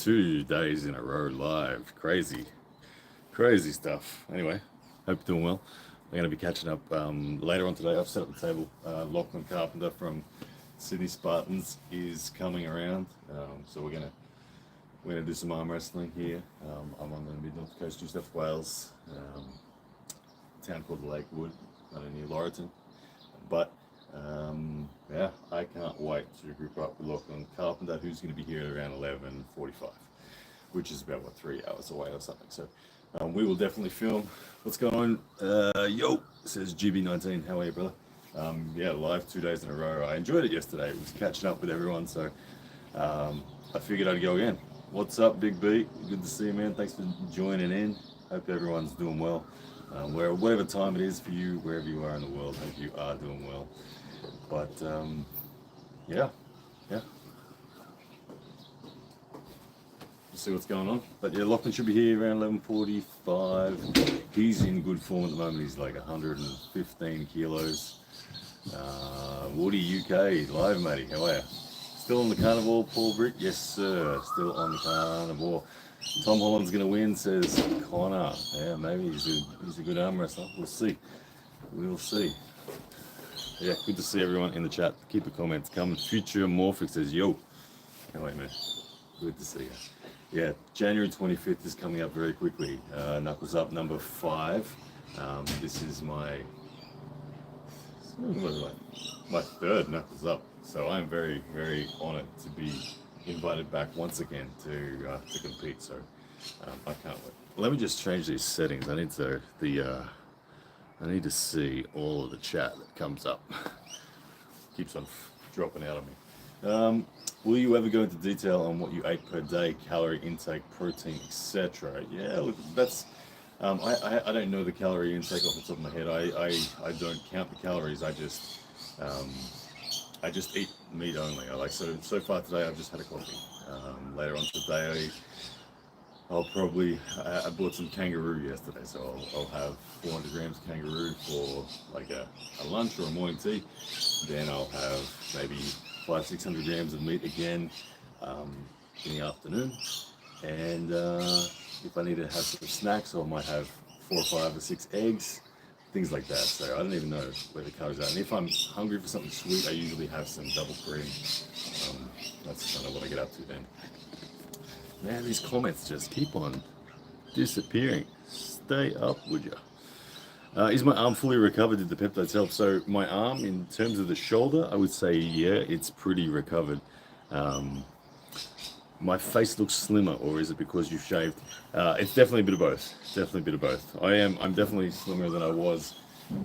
2 days in a row live. Crazy stuff. Anyway, hope you're doing well. I'm going to be catching up later on today. I've set up the table. Lachlan Carpenter from Sydney Spartans is coming around, so we're gonna do some arm wrestling here. I'm on the mid-north coast, New South Wales, town called Lakewood, near Leeton. But yeah, I can't wait to group up with Lachlan Carpenter, who's going to be here at around 11:45, which is about 3 hours away or something. So we will definitely film. What's going on? Yo, says GB19. How are you, brother? Yeah, live 2 days in a row. I enjoyed it yesterday. It was catching up with everyone, so I figured I'd go again. What's up, Big B? Good to see you, man. Thanks for joining in. Hope everyone's doing well. Whatever time it is for you, wherever you are in the world, hope you are doing well. But yeah. We'll see what's going on. But yeah, Lachlan should be here around 11:45. He's in good form at the moment. He's like 115 kilos. Woody UK, live, matey. How are you? Still on the carnivore, Paul Brick? Yes, sir. Still on the carnivore. Tom Holland's going to win, says Connor. Yeah, maybe he's a good arm wrestler. We'll see. We'll see. Yeah, good to see everyone in the chat. Keep the comments coming. Future Morphic says, yo. Can't wait, man. Good to see you. Yeah, January 25th is coming up very quickly. Knuckles Up number 5. This is my third Knuckles Up. So I'm very, very honored to be invited back once again to compete. So I can't wait. Let me just change these settings. I need to see all of the chat that comes up. Keeps on dropping out of me. Will you ever go into detail on what you ate per day, calorie intake, protein, etc.? Yeah, look, that's I don't know the calorie intake off the top of my head. I don't count the calories. I just eat meat only. So far today I've just had a coffee. Later on today I'll probably I bought some kangaroo yesterday, so I'll have 400 grams of kangaroo for like a lunch or a morning tea. Then I'll have maybe 500-600 grams of meat again in the afternoon. And if I need to have some snacks, I might have 4 or 5 or 6 eggs, things like that. So I don't even know where the calories are. And if I'm hungry for something sweet, I usually have some double cream. That's kind of what I get up to then. Man, these comments just keep on disappearing. Stay up, would you? Is my arm fully recovered? Did the peptides help? So my arm, in terms of the shoulder, I would say, yeah, it's pretty recovered. My face looks slimmer, or is it because you've shaved? It's definitely a bit of both. Definitely a bit of both. I'm definitely slimmer than I was.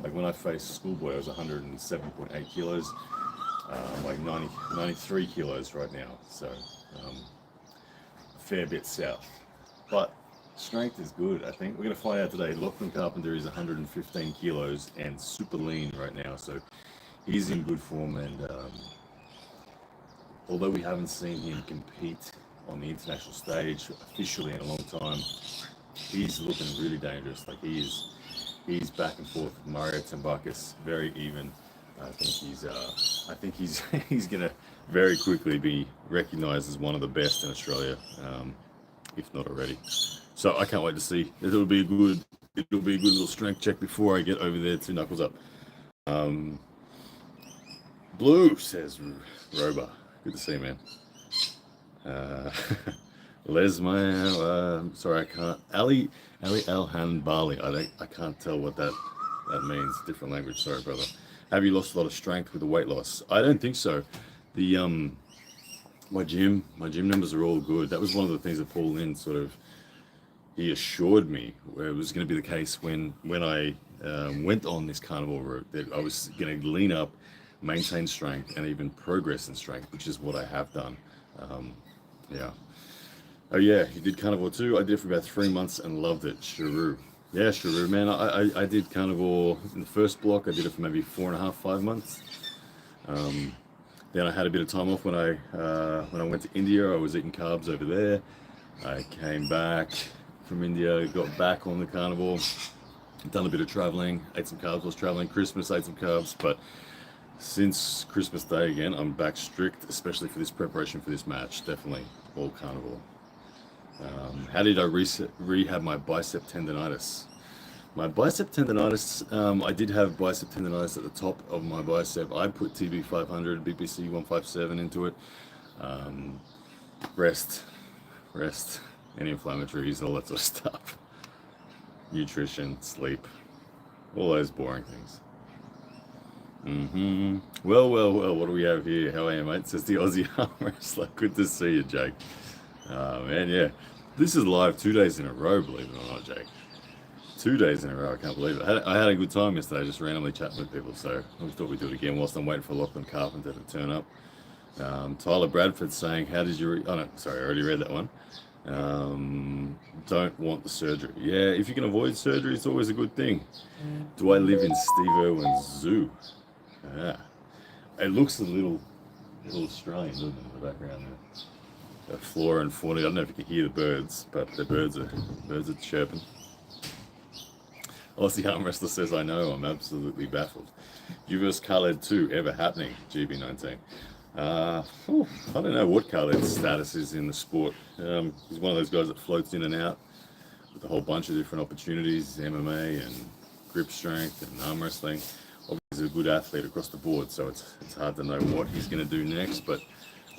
Like when I faced Schoolboy, I was 107.8 kilos. Like 93 kilos right now. So a fair bit south. But strength is good, I think. We're going to find out today. Lachlan Carpenter is 115 kilos and super lean right now. So he's in good form. And although we haven't seen him compete on the international stage officially in a long time, he's looking really dangerous. Like he's back and forth with Mario Tambakis, very even. I think he's gonna very quickly be recognized as one of the best in Australia, if not already. So I can't wait to see. It'll be a good little strength check before I get over there to Knuckles Up. Blue, says Roba. Good to see you, man. Lesma, sorry, I can't. Ali Alhan Bali. I can't tell what that means. Different language. Sorry, brother. Have you lost a lot of strength with the weight loss? I don't think so. The my gym numbers are all good. That was one of the things that Paul Lynn he assured me where it was going to be the case when I went on this carnivore route, that I was going to lean up, maintain strength, and even progress in strength, which is what I have done. Yeah. Oh yeah, you did carnivore too? I did it for about 3 months and loved it. Sharu. Yeah, Sharu, man. I did carnivore in the first block. I did it for maybe 4.5, 5 months. Then I had a bit of time off when I went to India. I was eating carbs over there. I came back from India, got back on the carnivore, done a bit of traveling, ate some carbs, was traveling. Christmas, ate some carbs, but since Christmas Day again, I'm back strict, especially for this preparation for this match. Definitely all carnivore. How did I rehab my bicep tendonitis? My bicep tendonitis, I did have bicep tendonitis at the top of my bicep. I put TB 500, BPC 157 into it. Um, rest, anti-inflammatories, all that sort of stuff. Nutrition, sleep, all those boring things. Well, what do we have here? How are you, mate? Says the Aussie arm wrestler. Good to see you, Jake. Man, yeah. This is live 2 days in a row, believe it or not, Jake. 2 days in a row, I can't believe it. I had a good time yesterday, just randomly chatting with people, so I thought we'd do it again whilst I'm waiting for Lachlan Carpenter to turn up. Tyler Bradford saying, how did you... Oh, no, sorry, I already read that one. Don't want the surgery. Yeah, if you can avoid surgery, it's always a good thing. Do I live in Steve Irwin's zoo? Ah, it looks a little Australian, doesn't it, in the background there? The flora and fauna. I don't know if you can hear the birds, but the birds are chirping. Aussie arm wrestler says, I know, I'm absolutely baffled. You versus Khaled 2, ever happening? GB19. I don't know what Khaled's status is in the sport. He's one of those guys that floats in and out with a whole bunch of different opportunities, MMA and grip strength and arm wrestling. Obviously, he's a good athlete across the board, so it's hard to know what he's going to do next, but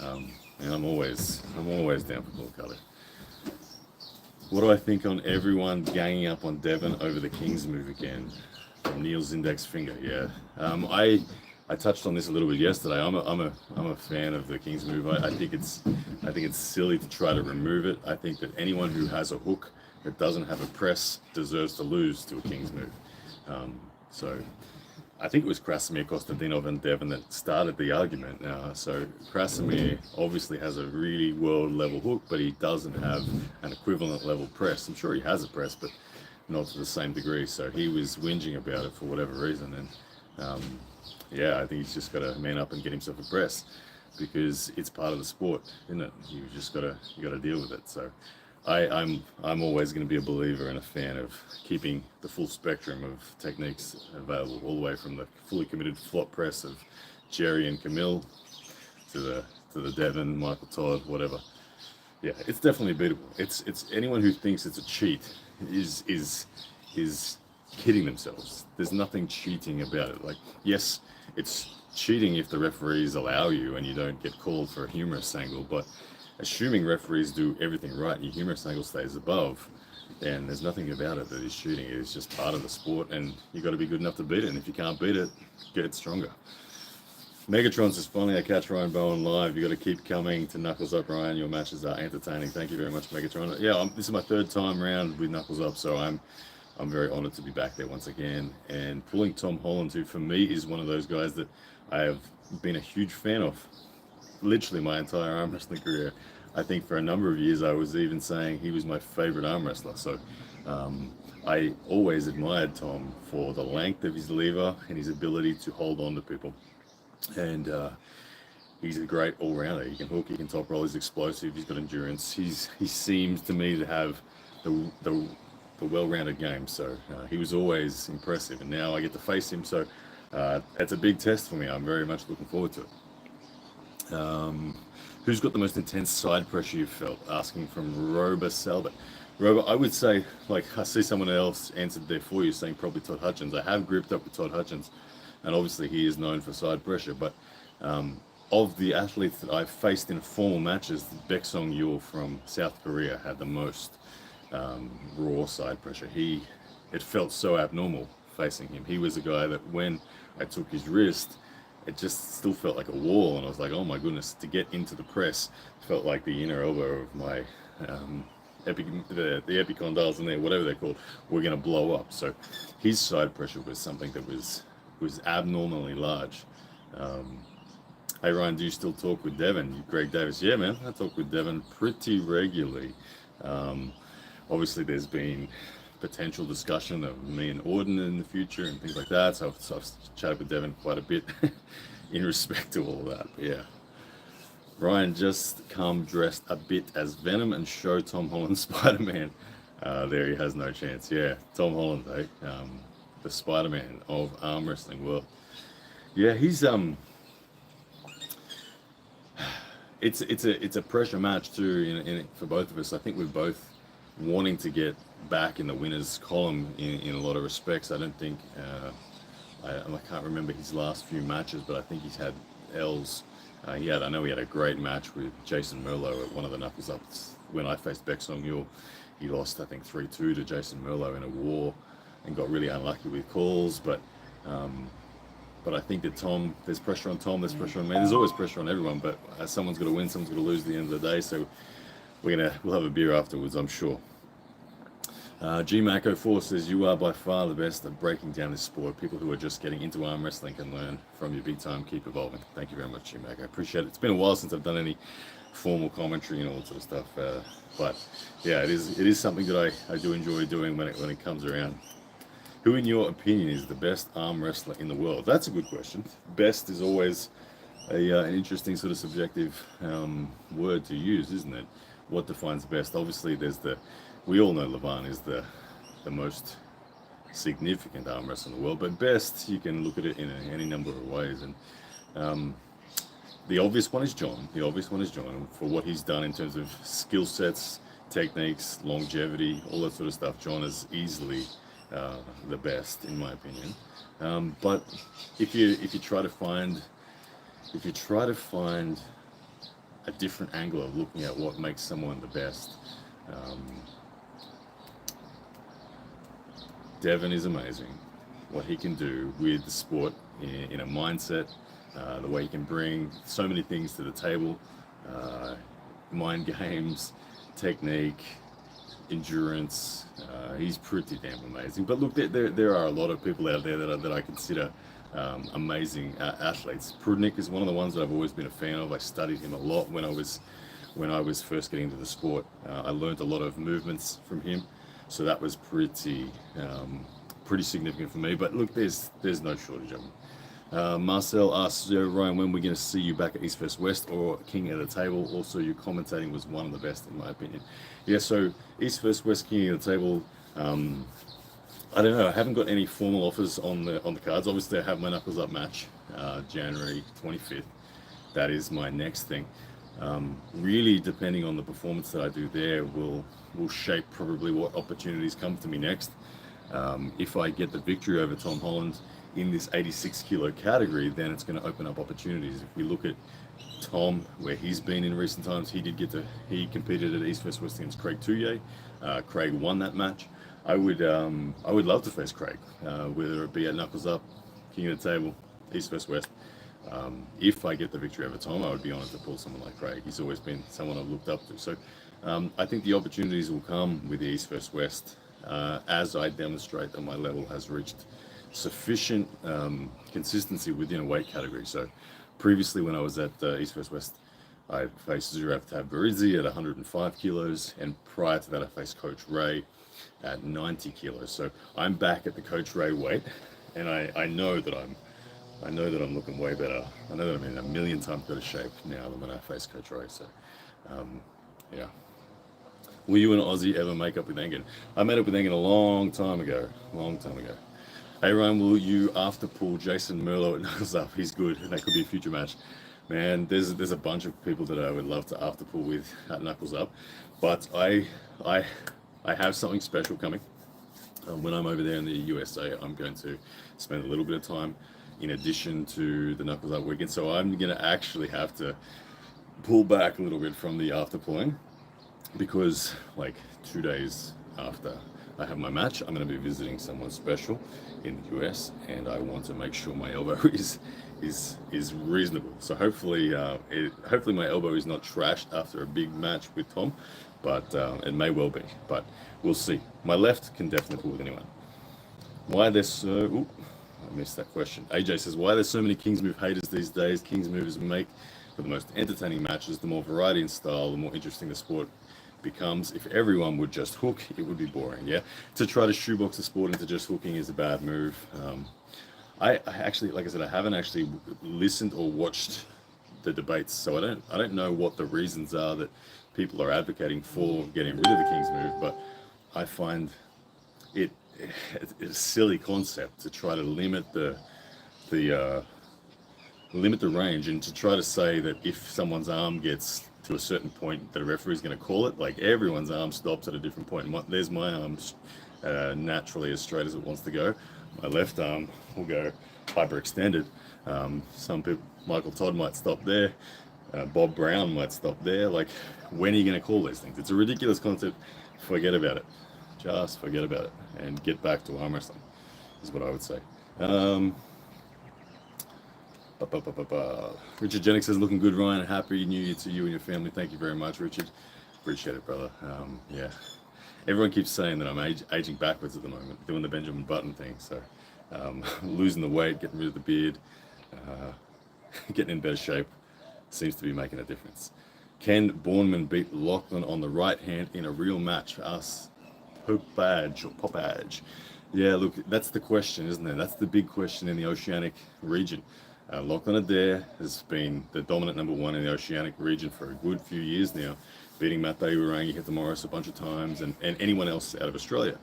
I'm always down for Paul Khaled. What do I think on everyone ganging up on Devon over the Kings move again? From Neil's index finger. Yeah, I touched on this a little bit yesterday. I'm a fan of the Kings move. I think it's silly to try to remove it. I think that anyone who has a hook that doesn't have a press deserves to lose to a Kings move. So I think it was Krasimir, Kostadinov, and Devon that started the argument. So Krasimir obviously has a really world-level hook, but he doesn't have an equivalent level press. I'm sure he has a press, but not to the same degree. So he was whinging about it for whatever reason. And yeah, I think he's just got to man up and get himself a press, because it's part of the sport, isn't it? You got to deal with it. So I'm always going to be a believer and a fan of keeping the full spectrum of techniques available, all the way from the fully committed flop press of Jerry and Camille to the Devon, Michael Todd, whatever. Yeah, it's definitely beatable. It's anyone who thinks it's a cheat is kidding themselves. There's nothing cheating about it. Like, yes, it's cheating if the referees allow you and you don't get called for a humorous angle, but assuming referees do everything right and your humorous angle stays above, then there's nothing about it that is cheating. It is just part of the sport, and you got to be good enough to beat it. And if you can't beat it, get stronger. Megatron says, finally I catch Ryan Bowen live. You got to keep coming to Knuckles Up, Ryan. Your matches are entertaining. Thank you very much, Megatron. Yeah, this is my third time around with Knuckles Up, so I'm very honored to be back there once again. And pulling Tom Holland, who for me is one of those guys that I have been a huge fan of literally my entire arm wrestling career. I think for a number of years I was even saying he was my favorite arm wrestler. So I always admired Tom for the length of his lever and his ability to hold on to people. And he's a great all-rounder. He can hook, he can top roll, he's explosive, he's got endurance. He seems to me to have the well-rounded game. So he was always impressive, and now I get to face him. So it's a big test for me. I'm very much looking forward to it. Who's got the most intense side pressure you've felt? Asking from Roba Salbert. Roba, I would say, like, I see someone else answered there for you, saying probably Todd Hutchins. I have gripped up with Todd Hutchins, and obviously he is known for side pressure, but of the athletes that I've faced in formal matches, Baeksong Yul from South Korea had the most raw side pressure. It felt so abnormal facing him. He was a guy that when I took his wrist, it just still felt like a wall, and I was like, oh my goodness, to get into the press felt like the inner elbow of my the epicondyles in there, whatever they're called, were going to blow up. So his side pressure was something that was abnormally large. Hey Ryan, do you still talk with Devon? Greg Davis? Yeah, man, I talk with Devon pretty regularly. Obviously there's been potential discussion of me and Ordon in the future and things like that, so I've chatted with Devon quite a bit in respect to all of that. But yeah, Ryan, just come dressed a bit as Venom and show Tom Holland Spider-Man. There, he has no chance. Yeah, Tom Holland, the Spider-Man of arm wrestling world. Yeah, he's it's a pressure match too for both of us. I think we're both wanting to get back in the winners column in a lot of respects. I don't think I can't remember his last few matches, but I think he's had L's. I know he had a great match with Jason Merlot at one of the knuckles ups when I faced Beck Song Yul. He lost, I think, 3-2 to Jason Merlot in a war and got really unlucky with calls. But I think that Tom, there's pressure on Tom, there's pressure on me. There's always pressure on everyone, but someone's got to win, someone's got to lose at the end of the day. So we'll have a beer afterwards, I'm sure. GMAC04 says, you are by far the best at breaking down this sport. People who are just getting into arm wrestling can learn from you big time. Keep evolving. Thank you very much, GMAC. I appreciate it. It's been a while since I've done any formal commentary and all that sort of stuff. But yeah, it is something that I do enjoy doing when it comes around. Who, in your opinion, is the best arm wrestler in the world? That's a good question. Best is always an interesting sort of subjective word to use, isn't it? What defines best? Obviously, we all know Levan is the most significant arm wrestler in the world, but best, you can look at it in any number of ways. And the obvious one is John. For what he's done in terms of skill sets, techniques, longevity, all that sort of stuff. John is easily the best, in my opinion. But if you try to find a different angle of looking at what makes someone the best, Devon is amazing. What he can do with the sport in a mindset, the way he can bring so many things to the table, mind games, technique, endurance. He's pretty damn amazing. But look, there are a lot of people out there that I consider amazing athletes. Prudnik is one of the ones that I've always been a fan of. I studied him a lot when I was first getting into the sport. I learned a lot of movements from him. So that was pretty significant for me. But look, there's no shortage of them. Marcel asks, Ryan, when we're going to see you back at East vs West or King at the Table? Also, your commentating was one of the best, in my opinion. Yeah, so East vs West, King at the Table. I don't know. I haven't got any formal offers on the cards. Obviously, I have my Knuckles Up match, January 25th. That is my next thing. Really, depending on the performance that I do there, will shape probably what opportunities come to me next. If I get the victory over Tom Holland in this 86 kilo category, then it's going to open up opportunities. If we look at Tom, where he's been in recent times, he competed at East vs West against Craig Touye. Craig won that match. I would love to face Craig, whether it be at Knuckles Up, King of the Table, East vs West. If I get the victory over Tom, I would be honored to pull someone like Craig. He's always been someone I've looked up to. So I think the opportunities will come with the East vs West as I demonstrate that my level has reached sufficient consistency within a weight category. So previously, when I was at East vs West, I faced Zurav Tabaridze at 105 kilos, and prior to that, I faced Coach Ray at 90 kilos. So I'm back at the Coach Ray weight, and I know that I'm looking way better. I know that I'm in a million times better shape now than when I faced Coach Ray. So, yeah. Will you and Aussie ever make up with Engen? I made up with Engen a long time ago. Hey Ryan, will you after pull Jason Merlot at Knuckles Up? He's good, and that could be a future match. Man, there's a bunch of people that I would love to after pull with at Knuckles Up, but I have something special coming. When I'm over there in the USA, I'm going to spend a little bit of time in addition to the Knuckles Up weekend. So I'm going to actually have to pull back a little bit from the after pulling, because like 2 days after I have my match, I'm going to be visiting someone special in the US, and I want to make sure my elbow is reasonable. So hopefully my elbow is not trashed after a big match with Tom, but it may well be, but we'll see. My left can definitely pull with anyone. Why there's so... I missed that question. AJ says, why are there so many Kings Move haters these days? Kings Movers make for the most entertaining matches. The more variety in style, the more interesting the sport becomes. If everyone would just hook, it would be boring. Yeah, to try to shoebox the sport into just hooking is a bad move. I actually, like I said, I haven't actually listened or watched the debates, so I don't know what the reasons are that people are advocating for getting rid of the Kings Move, but I find it's a silly concept to try to limit the limit the range, and to try to say that if someone's arm gets to a certain point that a referee's going to call it, like everyone's arm stops at a different point. There's my arm naturally as straight as it wants to go. My left arm will go hyperextended. Some people, Michael Todd might stop there. Bob Brown might stop there. Like, when are you going to call these things? It's a ridiculous concept. Forget about it. Just forget about it and get back to arm wrestling, is what I would say. Richard Jennings says, looking good, Ryan. Happy New Year to you and your family. Thank you very much, Richard. Appreciate it, brother. Yeah. Everyone keeps saying that I'm aging backwards at the moment, doing the Benjamin Button thing. So losing the weight, getting rid of the beard, getting in better shape seems to be making a difference. Can Bourneman beat Lachlan on the right hand in a real match? Us Popage. Yeah, look, that's the question, isn't it? That's the big question in the Oceanic region. Lachlan Adair has been the dominant number one in the Oceanic region for a good few years now, beating Matthew Warangi, hit the Morris a bunch of times, and anyone else out of Australia.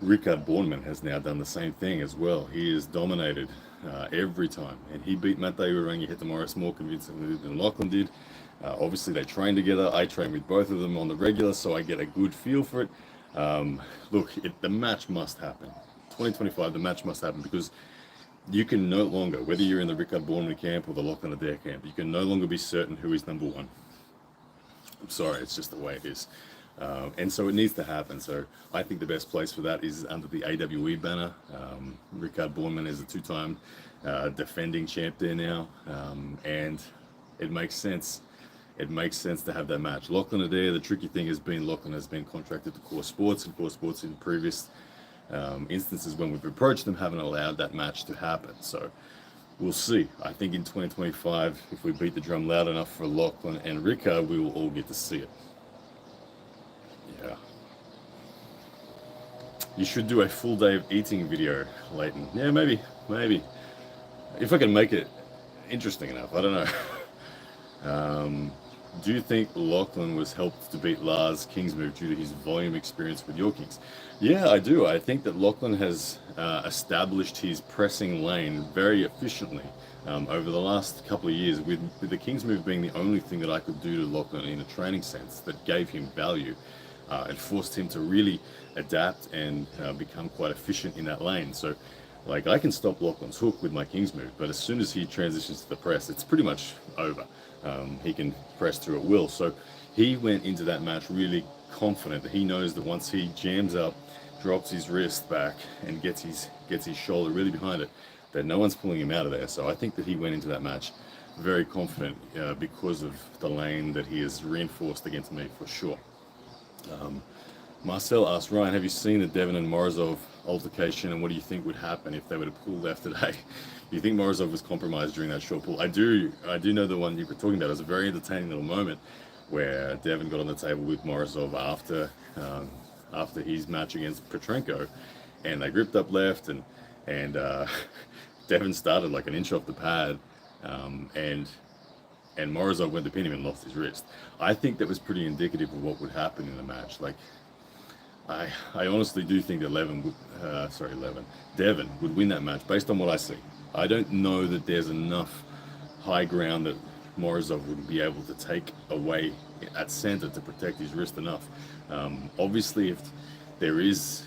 Richard Bourneman has now done the same thing as well. He has dominated every time, and he beat Matthew Warangi, hit the Morris more convincingly than Lachlan did. Obviously, they train together. I train with both of them on the regular, so I get a good feel for it. Look, the match must happen. 2025, the match must happen, because you can no longer, whether you're in the Richard Bourneman camp or the Lachlan Adair camp, you can no longer be certain who is number one. I'm sorry, it's just the way it is. And so it needs to happen. So I think the best place for that is under the AWE banner. Richard Bourneman is a two-time defending champ there now, and it makes sense. It makes sense to have that match. Lachlan Adair, the tricky thing has been Lachlan has been contracted to Core Sports, and Core Sports in previous instances when we've approached them haven't allowed that match to happen. So we'll see. I think in 2025, if we beat the drum loud enough for Lachlan and Richard, we will all get to see it. Yeah. You should do a full day of eating video, Leeton. Yeah, maybe. If I can make it interesting enough, I don't know. Do you think Lachlan was helped to beat Lars Kingsmove due to his volume experience with your Kings? Yeah, I do. I think that Lachlan has established his pressing lane very efficiently over the last couple of years, with the Kingsmove being the only thing that I could do to Lachlan in a training sense that gave him value. It forced him to really adapt and become quite efficient in that lane. So, like, I can stop Lachlan's hook with my Kingsmove, but as soon as he transitions to the press, it's pretty much over. He can press through at will. So he went into that match really confident that he knows that once he jams up, drops his wrist back, and gets his shoulder really behind it, that no one's pulling him out of there. So I think that he went into that match very confident because of the lane that he has reinforced against me for sure. Marcel asked, Ryan, have you seen the Devon and Morozov altercation, and what do you think would happen if they were to pull left today? You think Morozov was compromised during that short pull? I do know the one you were talking about. It was a very entertaining little moment where Devon got on the table with Morozov after his match against Petrenko, and they gripped up left, and Devon started like an inch off the pad, and Morozov went to pin him and lost his wrist. I think that was pretty indicative of what would happen in the match. Like, I honestly do think that Devon would win that match based on what I see. I don't know that there's enough high ground that Morozov would be able to take away at center to protect his wrist enough. Obviously, if there is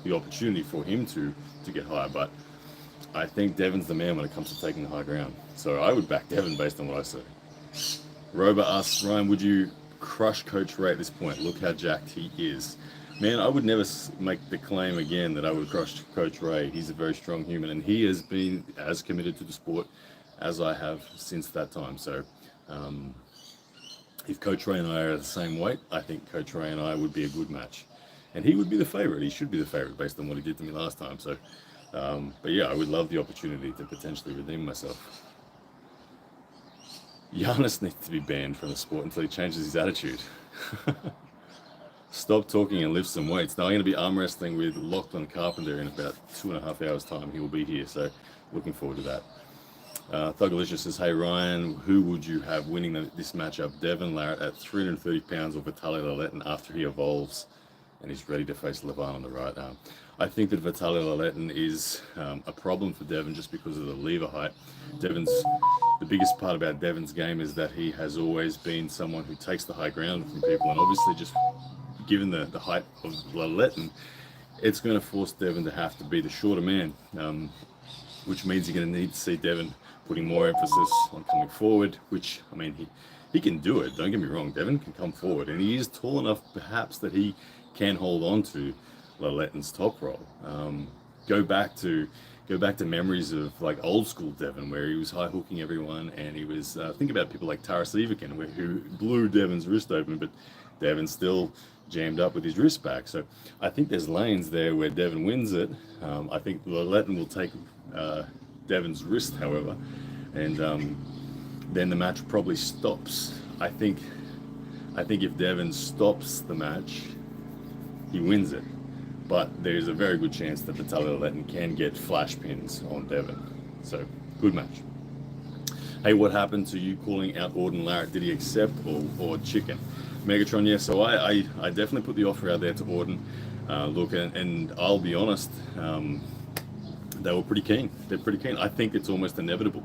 the opportunity for him to get higher, but I think Devon's the man when it comes to taking the high ground. So I would back Devon based on what I see. Roba asks, Ryan, would you crush Coach Ray at this point? Look how jacked he is. Man, I would never make the claim again that I would crush Coach Ray. He's a very strong human, and he has been as committed to the sport as I have since that time. So if Coach Ray and I are the same weight, I think Coach Ray and I would be a good match. And he would be the favorite. He should be the favorite based on what he did to me last time. So, but yeah, I would love the opportunity to potentially redeem myself. Giannis needs to be banned from the sport until he changes his attitude. Stop talking and lift some weights. Now I'm going to be arm wrestling with Lachlan Carpenter in about 2.5 hours time. He will be here, so looking forward to that. Thugalicious says, hey Ryan, who would you have winning this matchup? Devon Larratt at 330 pounds or Vitaly Leeton after he evolves? and he's ready to face Levan on the right arm. I think that Vitaly Leeton is a problem for Devon just because of the lever height. The biggest part about Devon's game is that he has always been someone who takes the high ground from people, and obviously just given the height of Leeton, it's going to force Devon to have to be the shorter man, which means you're going to need to see Devon putting more emphasis on coming forward, which, I mean, he can do it, don't get me wrong. Devon can come forward, and he is tall enough perhaps that he can hold on to Leeton's top roll. Go back to memories of like old school Devon, where he was high hooking everyone, and he was think about people like Taras Ivakin, who blew Devon's wrist open, but Devon still jammed up with his wrist back. So I think there's lanes there where Devon wins it. I think Leeton will take Devon's wrist, however, and then the match probably stops. I think if Devon stops the match, he wins it. But there's a very good chance that Vitaly Leeton can get flash pins on Devon. So, good match. Hey, what happened to you calling out Ordon Larratt? Did he accept or chicken? Megatron, yeah, so I definitely put the offer out there to Ordon. Look, and I'll be honest, they were pretty keen. They're pretty keen. I think it's almost inevitable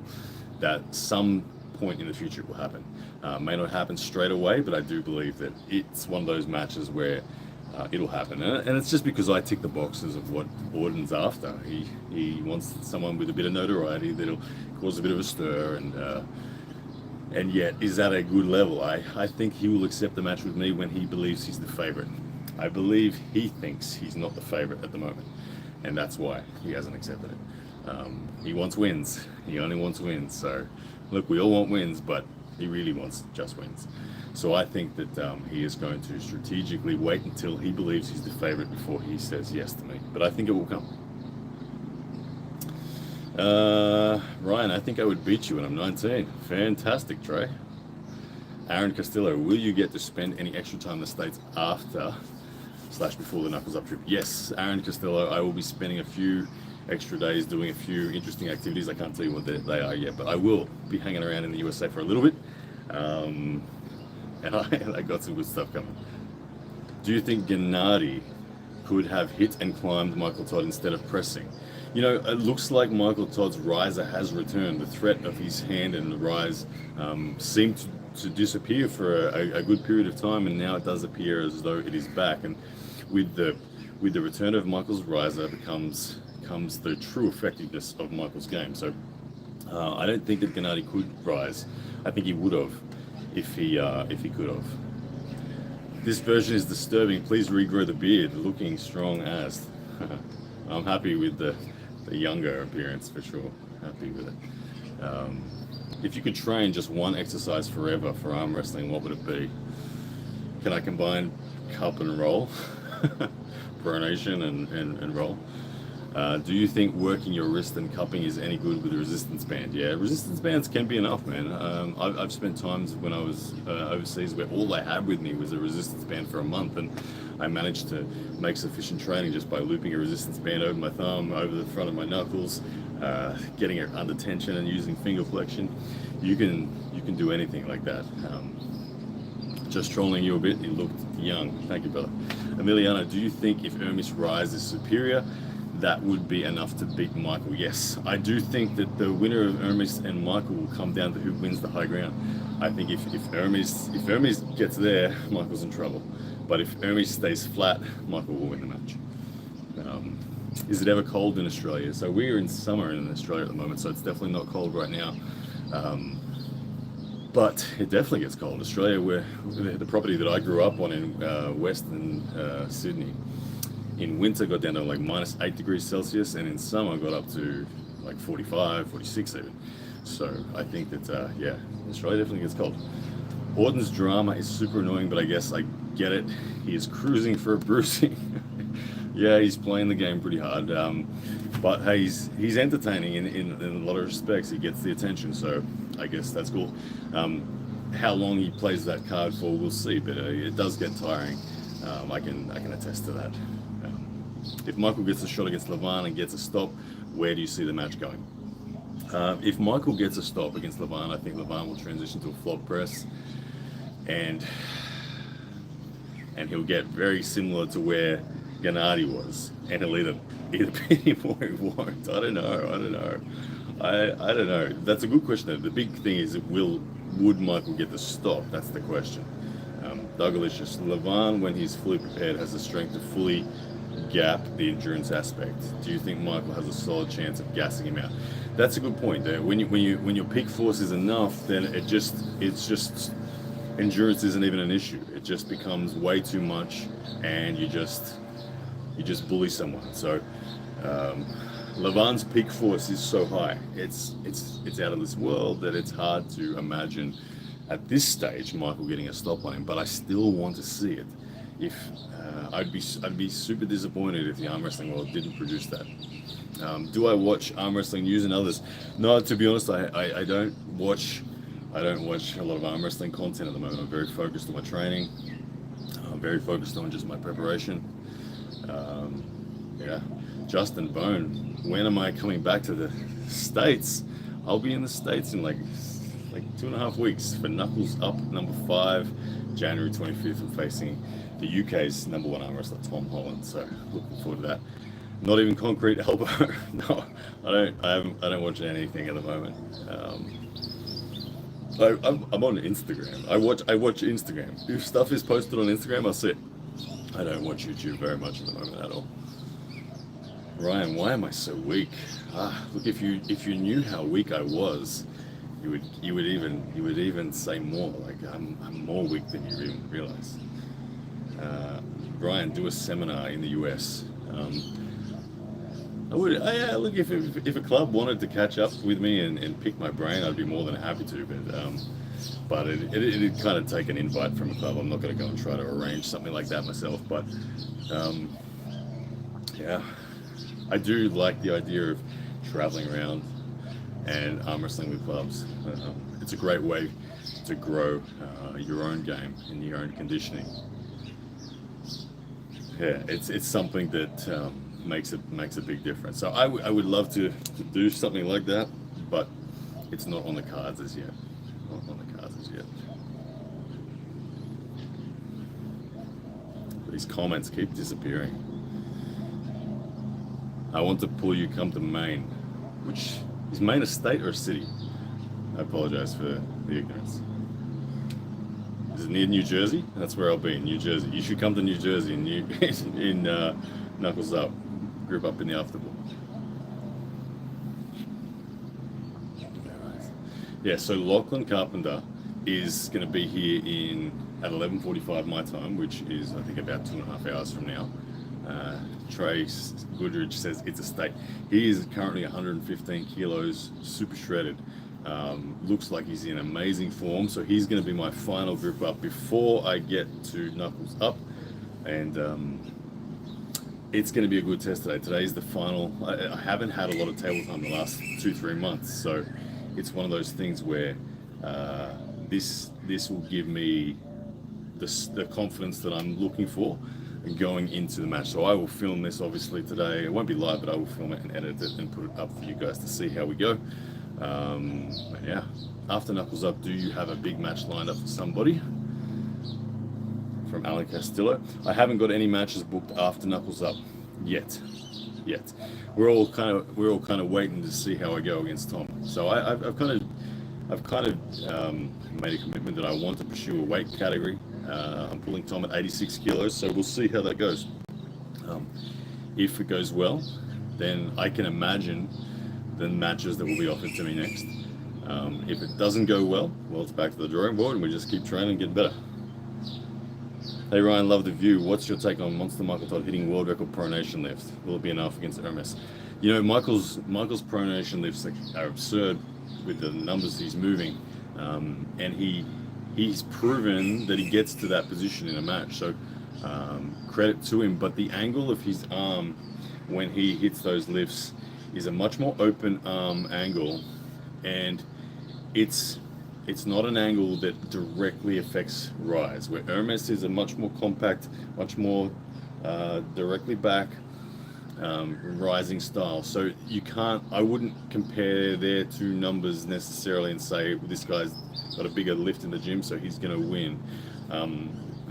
that some point in the future it will happen. May not happen straight away, but I do believe that it's one of those matches where it'll happen, and it's just because I tick the boxes of what Ordon's after. He wants someone with a bit of notoriety that'll cause a bit of a stir, and yet is at a good level. I think he will accept the match with me when he believes he's the favorite. I believe he thinks he's not the favorite at the moment, and that's why he hasn't accepted it. He wants wins. He only wants wins. So look, we all want wins, but he really wants just wins. So I think that he is going to strategically wait until he believes he's the favorite before he says yes to me. But I think it will come. Ryan, I think I would beat you when I'm 19. Fantastic, Trey. Aaron Castillo, will you get to spend any extra time in the States after/before the Knuckles Up trip? Yes, Aaron Castillo, I will be spending a few extra days doing a few interesting activities. I can't tell you what they are yet, but I will be hanging around in the USA for a little bit. And I got some good stuff coming. Do you think Gennady could have hit and climbed Michael Todd instead of pressing? You know, it looks like Michael Todd's riser has returned. The threat of his hand and the rise seemed to disappear for a good period of time, and now it does appear as though it is back. And with the return of Michael's riser comes the true effectiveness of Michael's game. So I don't think that Gennady could rise. I think he would have if he could have. This version is disturbing. Please regrow the beard. Looking strong as. I'm happy with the younger appearance for sure. Happy with it. If you could train just one exercise forever for arm wrestling, what would it be? Can I combine cup and roll? Pronation and roll? Do you think working your wrist and cupping is any good with a resistance band? Yeah, resistance bands can be enough, man. I've spent times when I was overseas where all I had with me was a resistance band for a month, and I managed to make sufficient training just by looping a resistance band over my thumb, over the front of my knuckles, getting it under tension and using finger flexion. You can do anything like that. Just trolling you a bit, you looked young. Thank you, brother. Emiliano, do you think if Ermis Rise is superior, that would be enough to beat Michael? Yes, I do think that the winner of Ermis and Michael will come down to who wins the high ground. I think if Ermis gets there, Michael's in trouble. But if Ermis stays flat, Michael will win the match. Is it ever cold in Australia? So we're in summer in Australia at the moment, so it's definitely not cold right now. But it definitely gets cold. Australia, where the property that I grew up on in Western Sydney, in winter got down to like -8 degrees Celsius, and in summer got up to like 45, 46 even. So I think that, yeah, Australia definitely gets cold. Ordon's drama is super annoying, but I guess I get it. He is cruising for a bruising. Yeah, he's playing the game pretty hard. But hey, he's entertaining in a lot of respects. He gets the attention, so I guess that's cool. How long he plays that card for, we'll see, but it does get tiring. I can attest to that. If Michael gets a shot against Levan and gets a stop, where do you see the match going? If Michael gets a stop against Levan, I think Levan will transition to a flop press, and and he'll get very similar to where Gennady was, and he'll either beat him or he won't. I don't know. I don't know. That's a good question, though. The big thing is, would Michael get the stop? That's the question. Dougalicious. Levan, when he's fully prepared, has the strength to fully gap the endurance aspect. Do you think Michael has a solid chance of gassing him out? That's a good point there. When your peak force is enough, then it's just endurance isn't even an issue. It just becomes way too much, and you just bully someone. So Levan's peak force is so high, it's out of this world, that it's hard to imagine at this stage Michael getting a stop on him. But I still want to see it. If I'd be super disappointed if the arm wrestling world didn't produce that. Do I watch arm wrestling news and others? No, to be honest, I don't watch a lot of arm wrestling content at the moment. I'm very focused on my training. I'm very focused on just my preparation. Yeah, Justin Bowen, when am I coming back to the States? I'll be in the States in like 2.5 weeks for Knuckles Up number 5, January 25th. I'm facing the UK's number 1 arm wrestler, Tom Holland. So looking forward to that. Not even Concrete Elbow. No, I don't watch anything at the moment. I'm on Instagram. I watch Instagram. If stuff is posted on Instagram, I'll see it. I don't watch YouTube very much at the moment at all. Ryan, why am I so weak? Look, if you knew how weak I was, you would even say more. Like I'm more weak than you even realize. Brian, do a seminar in the US. I would. Yeah, look, if a club wanted to catch up with me and pick my brain, I'd be more than happy to. But it'd kind of take an invite from a club. I'm not going to go and try to arrange something like that myself. But yeah, I do like the idea of traveling around and arm wrestling with clubs. It's a great way to grow your own game and your own conditioning. Yeah, it's something that makes a big difference. So I would love to do something like that, but it's not on the cards as yet. Not on the cards as yet. But these comments keep disappearing. I want to pull you, come to Maine. Which is Maine a state or a city? I apologize for the ignorance. Is it near New Jersey? That's where I'll be, in New Jersey. You should come to New Jersey in Knuckles Up. Group up in the afterboard. Yeah, so Lachlan Carpenter is going to be here at 11:45 my time, which is I think about 2.5 hours from now. Trace Goodrich says it's a state. He is currently 115 kilos, super shredded. Looks like he's in amazing form, so he's going to be my final group up before I get to Knuckles Up, and it's going to be a good test today. Today's the final. I haven't had a lot of table time the last 2-3 months, so it's one of those things where this will give me the confidence that I'm looking for going into the match. So I will film this obviously today. It won't be live, but I will film it and edit it and put it up for you guys to see how we go. Yeah, after Knuckles Up, do you have a big match lined up for somebody? From Alan Castillo. I haven't got any matches booked after Knuckles Up yet. We're all kind of waiting to see how I go against Tom. So I've kind of made a commitment that I want to pursue a weight category. I'm pulling Tom at 86 kilos, so we'll see how that goes. If it goes well, then I can imagine the matches that will be offered to me next. If it doesn't go well, it's back to the drawing board and we just keep training and get better. Hey Ryan, love the view. What's your take on Monster Michael Todd hitting world record pronation lifts? Will it be enough against Hermes? You know, Michael's pronation lifts are absurd with the numbers he's moving, and he's proven that he gets to that position in a match. So credit to him. But the angle of his arm when he hits those lifts is a much more open arm angle, and it's not an angle that directly affects rise, where Hermes is a much more compact, much more directly back rising style. So I wouldn't compare their two numbers necessarily and say this guy's got a bigger lift in the gym, so he's going to win.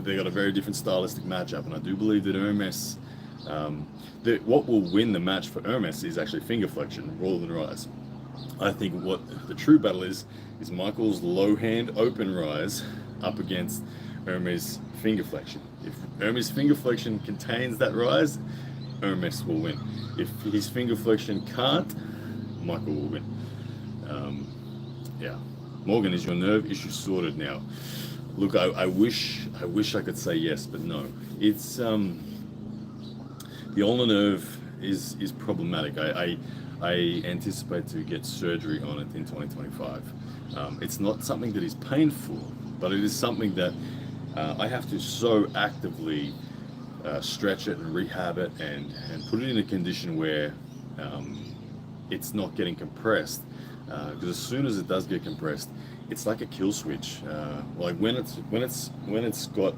they got a very different stylistic matchup, and I do believe that Hermes, what will win the match for Hermes is actually finger flexion rather than rise. I think what the true battle is Michael's low hand open rise up against Hermes finger flexion. If Hermes finger flexion contains that rise, Hermes will win. If his finger flexion can't, Michael will win. Yeah. Morgan, is your nerve issue sorted now? Look, I wish I could say yes, but no. It's the ulnar nerve is problematic. I anticipate to get surgery on it in 2025. It's not something that is painful, but it is something that I have to so actively stretch it and rehab it and put it in a condition where it's not getting compressed. Because as soon as it does get compressed, it's like a kill switch. Like when it's got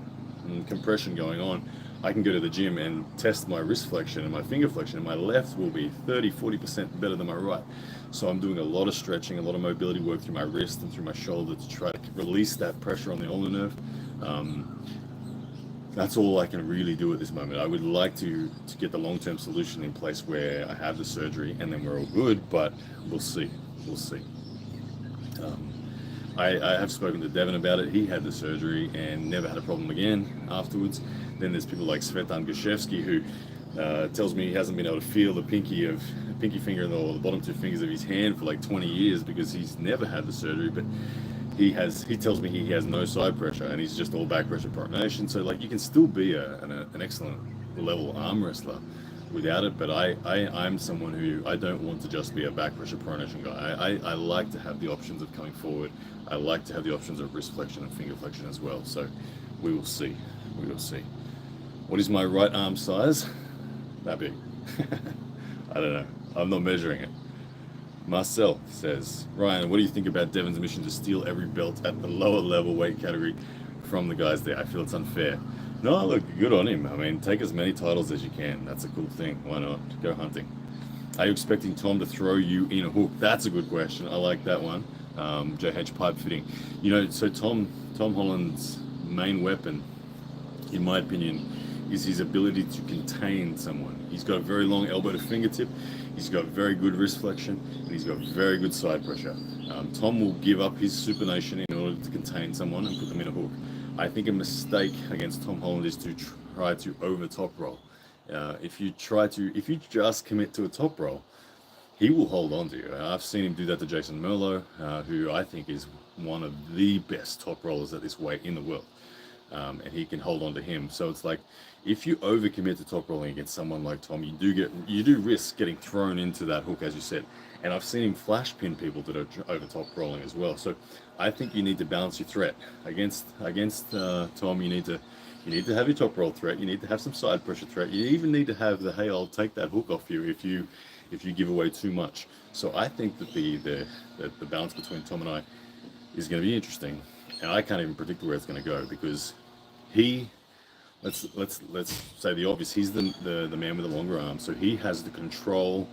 compression going on, I can go to the gym and test my wrist flexion and my finger flexion, and my left will be 30-40% better than my right. So I'm doing a lot of stretching, a lot of mobility work through my wrist and through my shoulder to try to release that pressure on the ulnar nerve. That's all I can really do at this moment. I would like to get the long-term solution in place where I have the surgery and then we're all good, but we'll see. We'll see. I have spoken to Devon about it. He had the surgery and never had a problem again afterwards. Then there's people like Svetan Gashevsky who tells me he hasn't been able to feel the pinky finger or the bottom two fingers of his hand for like 20 years because he's never had the surgery, but he tells me he has no side pressure and he's just all back pressure pronation. So like you can still be an excellent level arm wrestler without it, but I'm someone who I don't want to just be a back pressure pronation guy. I like to have the options of coming forward. I like to have the options of wrist flexion and finger flexion as well. So we will see. We will see. What is my right arm size? That big. I don't know. I'm not measuring it. Marcel says, Ryan, what do you think about Devon's mission to steal every belt at the lower level weight category from the guys there? I feel it's unfair. No, look, good on him. I mean, take as many titles as you can. That's a cool thing. Why not? Go hunting. Are you expecting Tom to throw you in a hook? That's a good question. I like that one. JH pipe fitting. You know, so Tom Holland's main weapon, in my opinion, is his ability to contain someone. He's got a very long elbow to fingertip. He's got very good wrist flexion, and he's got very good side pressure. Tom will give up his supination in order to contain someone and put them in a hook. I think a mistake against Tom Holland is to try to over top roll. If you just commit to a top roll, he will hold on to you. I've seen him do that to Jason Merlo, who I think is one of the best top rollers at this weight in the world. And he can hold on to him. So it's like, if you overcommit to top rolling against someone like Tom, you do risk getting thrown into that hook, as you said. And I've seen him flash pin people that are over top rolling as well. So I think you need to balance your threat against Tom. You need to have your top roll threat. You need to have some side pressure threat. You even need to have the, hey, I'll take that hook off you if you give away too much. So I think that the balance between Tom and I is going to be interesting, and I can't even predict where it's going to go because let's say the obvious. He's the man with the longer arm, so he has the control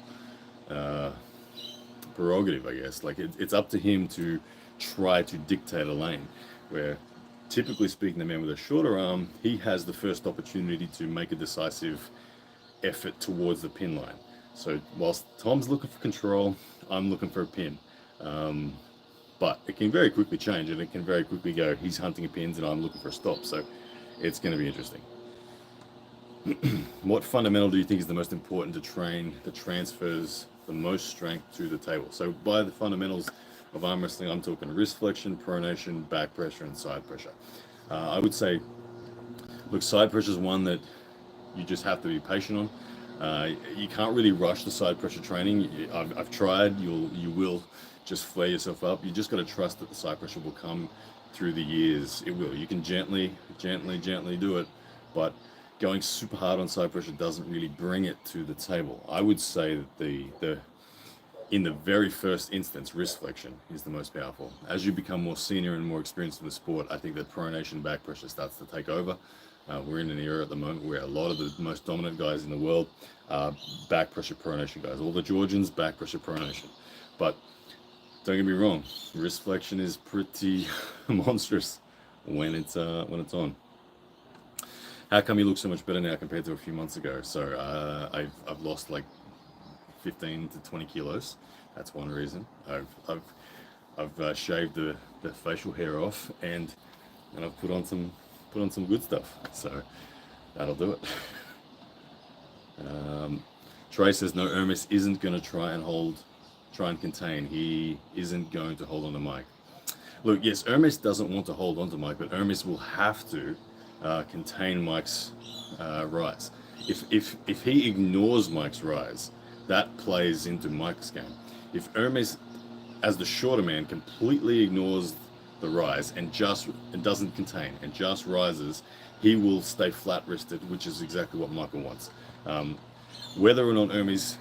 prerogative, I guess. Like it's up to him to try to dictate a lane, where typically speaking, the man with a shorter arm, he has the first opportunity to make a decisive effort towards the pin line. So whilst Tom's looking for control, I'm looking for a pin. But it can very quickly change, and it can very quickly go, he's hunting pins and I'm looking for a stop. So it's going to be interesting. What fundamental do you think is the most important to train that transfers the most strength to the table? So by the fundamentals of arm wrestling, I'm talking wrist flexion, pronation, back pressure, and side pressure. I would say, look, side pressure is one that you just have to be patient on. You can't really rush the side pressure training. I've tried. You will just flare yourself up. You just got to trust that the side pressure will come through the years. It will. You can gently do it, but going super hard on side pressure doesn't really bring it to the table. I would say that in the very first instance, wrist flexion is the most powerful. As you become more senior and more experienced in the sport, I think that pronation, back pressure starts to take over. We're in an era at the moment where a lot of the most dominant guys in the world are back pressure pronation guys. All the Georgians, back pressure pronation. But don't get me wrong, wrist flexion is pretty monstrous when it's on. How come you look so much better now compared to a few months ago? So I've lost like 15 to 20 kilos. That's one reason. I've shaved the facial hair off, and I've put on some good stuff. So that'll do it. Trey says no, Hermes isn't going to try and contain. He isn't going to hold on to Mike. Look, yes, Hermes doesn't want to hold on to Mike, but Hermes will have to contain Mike's rise. If he ignores Mike's rise, that plays into Mike's game. If Hermes, as the shorter man, completely ignores the rise and doesn't contain and just rises, he will stay flat-wristed, which is exactly what Michael wants. Whether or not Hermes,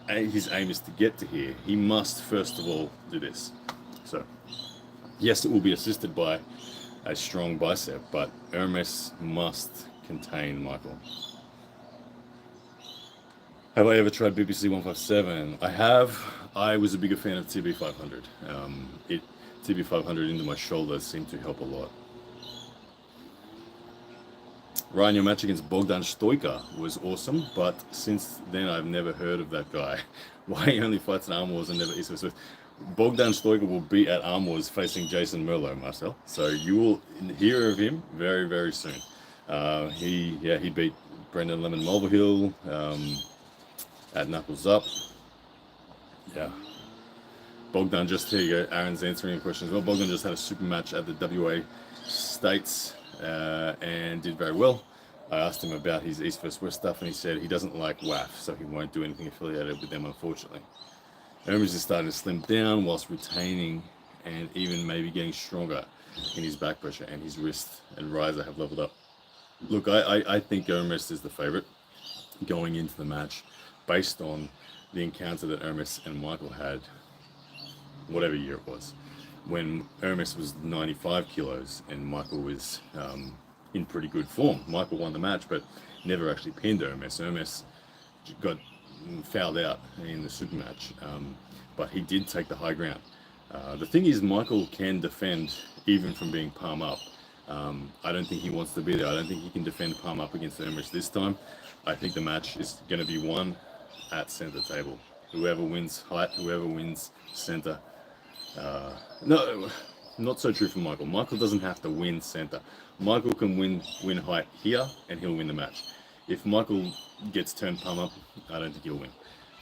his aim is to get to here, he must first of all do this. So, yes, it will be assisted by a strong bicep, but Hermes must contain Michael. Have I ever tried BBC 157? I have. I was a bigger fan of TB500. TB500 into my shoulder seemed to help a lot. Ryan, your match against Bogdan Stoica was awesome, but since then I've never heard of that guy. Why he only fights in Arm Wars and never East West? Bogdan Stoica will be at Arm Wars facing Jason Merlo, Marcel. So you will hear of him very, very soon. He beat Brendan Lemon Mulvihill at Knuckles Up. Yeah. Bogdan here you go. Aaron's answering your questions. Well, Bogdan just had a super match at the WA States and did very well. I asked him about his East vs West stuff, and he said he doesn't like WAF, so he won't do anything affiliated with them, unfortunately. Hermes is starting to slim down whilst retaining and even maybe getting stronger in his back pressure, and his wrist and riser have leveled up. Look, I think Hermes is the favorite going into the match based on the encounter that Hermes and Michael had, whatever year it was, when Hermes was 95 kilos and Michael was in pretty good form. Michael won the match, but never actually pinned Hermes. Hermes got fouled out in the super match, but he did take the high ground. The thing is, Michael can defend even from being palm up. I don't think he wants to be there. I don't think he can defend palm up against Hermes this time. I think the match is going to be won at center table. Whoever wins height, whoever wins center. No, not so true for Michael. Michael doesn't have to win center. Michael can win height here, and he'll win the match. If Michael gets turned palm up, I don't think he'll win.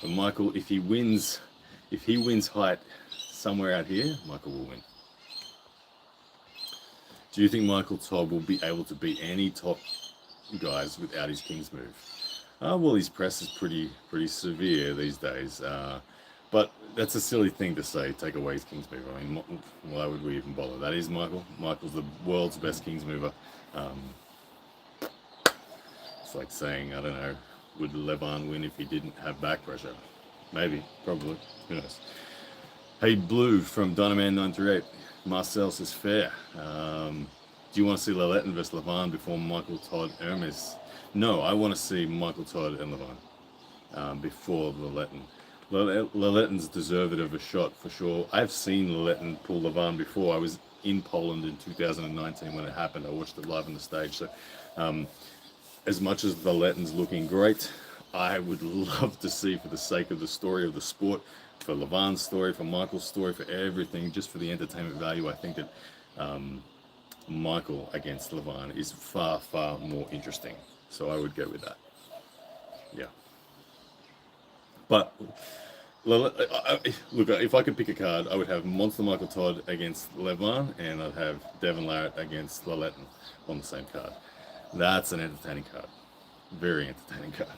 But Michael, if he wins height somewhere out here, Michael will win. Do you think Michael Todd will be able to beat any top guys without his King's move? Well, his press is pretty severe these days. But that's a silly thing to say, take away his King's mover. I mean, why would we even bother? That is Michael. Michael's the world's best King's mover. It's like saying, I don't know, would Levan win if he didn't have back pressure? Maybe, probably, who knows. Hey, Blue from Dynaman938. Marcel says, fair. Do you want to see Leeton versus Levan before Michael Todd Hermes? No, I want to see Michael Todd and Levan before Leeton. Leeton's deserved of a shot for sure. I've seen Leeton pull Levan before. I was in Poland in 2019 when it happened. I watched it live on the stage. So as much as Leeton's looking great, I would love to see, for the sake of the story of the sport, for Levan's story, for Michael's story, for everything, just for the entertainment value, I think that Michael against Levan is far, far more interesting. So I would go with that. Yeah. But look, if I could pick a card, I would have Monster Michael Todd against Levan, and I'd have Devon Larratt against Leeton on the same card. That's an entertaining card. Very entertaining card.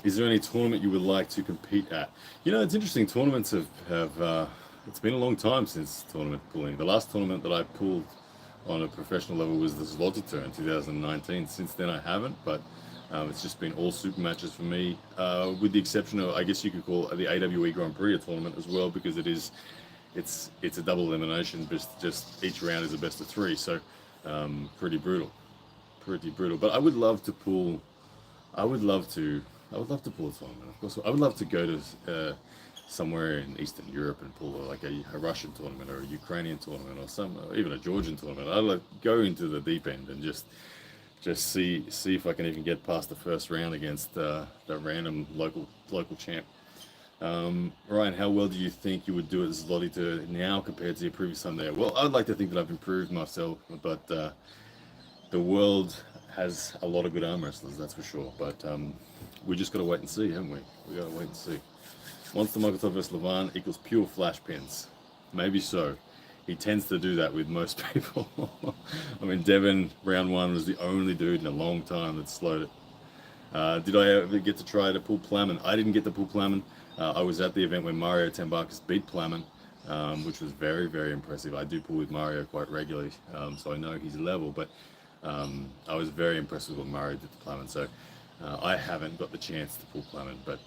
Is there any tournament you would like to compete at? You know, it's interesting. Tournaments have it's been a long time since tournament pulling. The last tournament that I pulled on a professional level was the Zloty Tour in 2019. Since then I haven't, but it's just been all super matches for me, with the exception of, I guess you could call the AWE Grand Prix a tournament as well, because it's a double elimination, just each round is a best of 3, so pretty brutal. But I would love to pull a tournament, of course. I would love to go to somewhere in Eastern Europe and pull like a Russian tournament or a Ukrainian tournament or even a Georgian tournament. I'd like go into the deep end and just see if I can even get past the first round against the random local champ. Ryan, how well do you think you would do at Zloty now compared to your previous time there? Well, I'd like to think that I've improved myself, but the world has a lot of good arm wrestlers, that's for sure. But we just got to wait and see, haven't we? We got to wait and see. Monster Mokotov vs. Levan equals pure flash pins. Maybe so. He tends to do that with most people. I mean, Devon, round one, was the only dude in a long time that slowed it. Did I ever get to try to pull Plamen? I didn't get to pull Plamen. I was at the event when Mario Tembakis beat Plamen, which was very, very impressive. I do pull with Mario quite regularly, so I know his level, but I was very impressed with what Mario did to Plamen. So I haven't got the chance to pull Plamen, but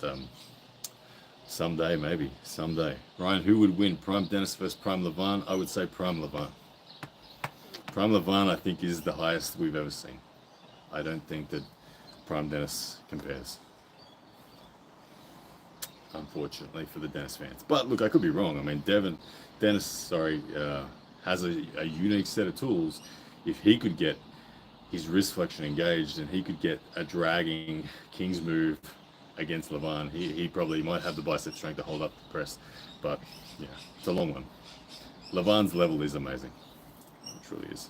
someday, maybe, someday. Ryan, who would win, Prime Dennis versus Prime Levan? I would say Prime Levan. Prime Levan, I think, is the highest we've ever seen. I don't think that Prime Dennis compares, unfortunately, for the Dennis fans. But look, I could be wrong. I mean, Dennis, has a unique set of tools. If he could get his wrist flexion engaged and he could get a dragging King's move against Levan, he probably might have the bicep strength to hold up the press. But yeah, it's a long one. Levan's level is amazing. It truly is.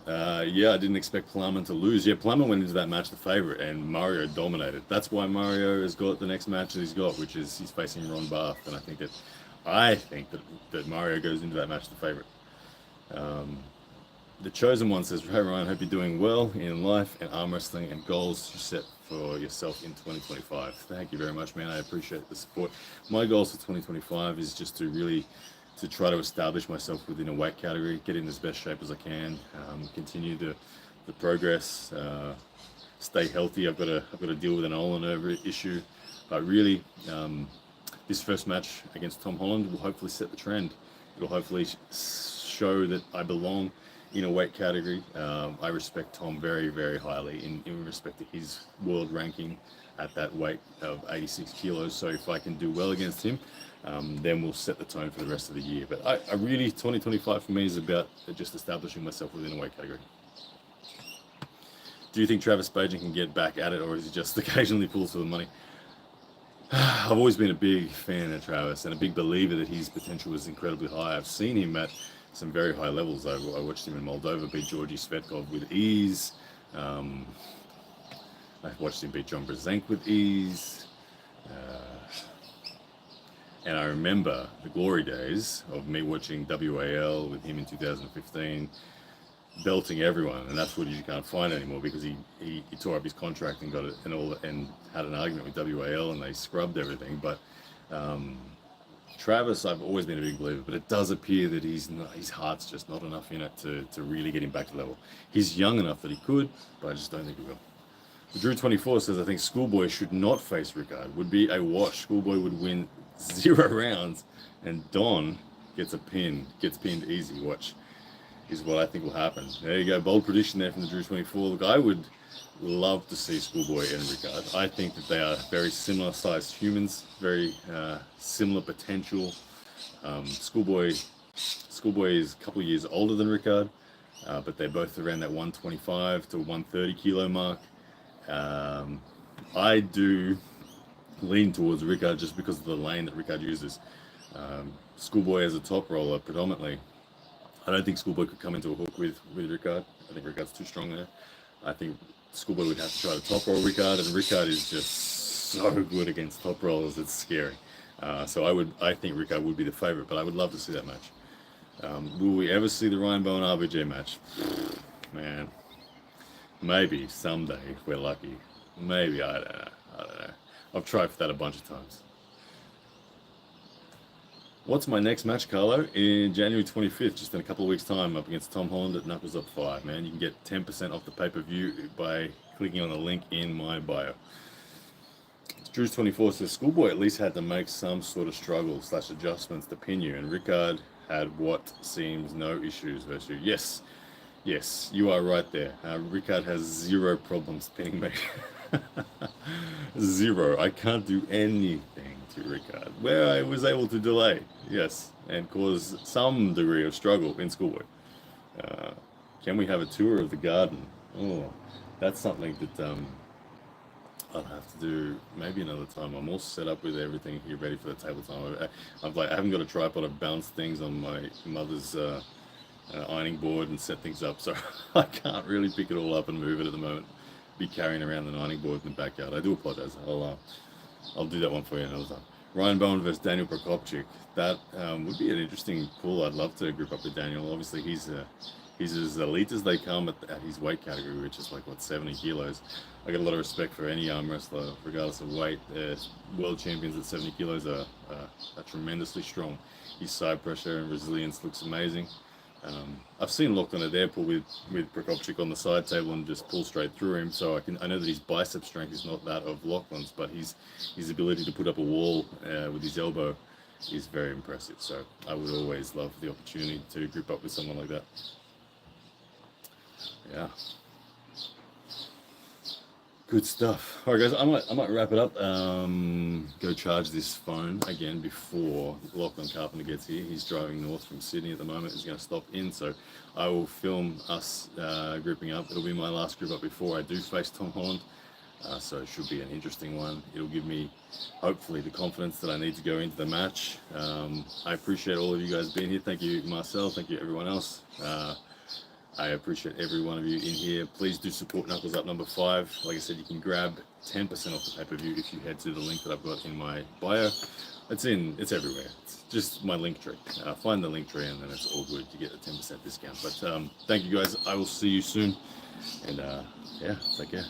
Yeah, I didn't expect Plamen to lose. Yeah, Plamen went into that match the favorite, and Mario dominated. That's why Mario has got the next match that he's got, which is he's facing Ron Barth. And I think that Mario goes into that match the favorite. The Chosen One says, "Hey Ryan, hope you're doing well in life and arm wrestling and goals you set for yourself in 2025." Thank you very much, man. I appreciate the support. My goals for 2025 is just to try to establish myself within a weight category, get in as best shape as I can, continue the progress, stay healthy. I've got to deal with an ulnar nerve issue, but really, this first match against Tom Holland will hopefully set the trend. It'll hopefully show that I belong in a weight category. I respect Tom very, very highly in respect to his world ranking at that weight of 86 kilos. So if I can do well against him, then we'll set the tone for the rest of the year. But I really, 2025 for me is about just establishing myself within a weight category. Do you think Travis Bagent can get back at it, or is he just occasionally pulls for the money? I've always been a big fan of Travis and a big believer that his potential is incredibly high. I've seen him at some very high levels. I watched him in Moldova beat Georgi Svetkov with ease. I watched him beat John Brzenk with ease. And I remember the glory days of me watching WAL with him in 2015, belting everyone, and that's what you can't find anymore because he tore up his contract and got it and had an argument with WAL and they scrubbed everything. But Travis, I've always been a big believer, but it does appear that his heart's just not enough in it to really get him back to level. He's young enough that he could, but I just don't think he will. The Drew 24 says, I think Schoolboy should not face Rickard. Would be a wash. Schoolboy would win 0 rounds, and Don gets pinned easy. Watch is what I think will happen. There you go, bold prediction there from the Drew 24. Look, I would love to see Schoolboy and Rickard. I think that they are very similar sized humans, very similar potential. Schoolboy is a couple of years older than Rickard, but they're both around that 125 to 130 kilo mark. I do lean towards Rickard just because of the lane that Rickard uses. Schoolboy as a top roller predominantly. I don't think Schoolboy could come into a hook with Rickard. I think Rickard's too strong there. I think Schoolboy would have to try to top roll Rickard, and Rickard is just so good against top rollers, it's scary. So I think Rickard would be the favorite, but I would love to see that match. Will we ever see the Ryan Bowen RBJ match? Man, maybe someday if we're lucky. Maybe, I don't know. I've tried for that a bunch of times. What's my next match, Carlo? In January 25th, just in a couple of weeks' time, up against Tom Holland at Knuckles Up 5, man. You can get 10% off the pay-per-view by clicking on the link in my bio. Drew's 24 says, Schoolboy at least had to make some sort of struggle / adjustments to pin you, and Rickard had what seems no issues versus you. Yes, you are right there. Rickard has 0 problems pinning me. Zero. I can't do anything to Ricard. Where I was able to delay, yes, and cause some degree of struggle in schoolwork. Uh, can we have a tour of the garden? Oh, that's something that I'll have to do maybe another time. I'm all set up with everything here ready for the table time. I haven't got a tripod. I've balanced things on my mother's ironing board and set things up, so I can't really pick it all up and move it at the moment. Be carrying around the ironing board in the backyard. I do apologize. I'll do that one for you another time. Ryan Bowen versus Daniel Prokopchik. That would be an interesting pull. I'd love to group up with Daniel. Obviously, he's as elite as they come at his weight category, which is like, what, 70 kilos. I got a lot of respect for any arm wrestler, regardless of weight. World champions at 70 kilos are tremendously strong. His side pressure and resilience looks amazing. I've seen Lachlan Adair pull with Prokopchik on the side table and just pull straight through him. So I know that his bicep strength is not that of Lachlan's, but his ability to put up a wall with his elbow is very impressive. So I would always love the opportunity to group up with someone like that. Yeah. Good stuff. All right, guys, I might wrap it up. Go charge this phone again before Lachlan Carpenter gets here. He's driving north from Sydney at the moment. He's going to stop in, so I will film us grouping up. It'll be my last group up before I do face Tom Holland, so it should be an interesting one. It'll give me, hopefully, the confidence that I need to go into the match. I appreciate all of you guys being here. Thank you, Marcel. Thank you, everyone else. I appreciate every one of you in here. Please do support Knuckles Up number 5. Like I said, you can grab 10% off the pay-per-view if you head to the link that I've got in my bio. It's everywhere. It's just my link tree. Find the link tree and then it's all good. You get a 10% discount. But thank you guys. I will see you soon. And yeah, take care.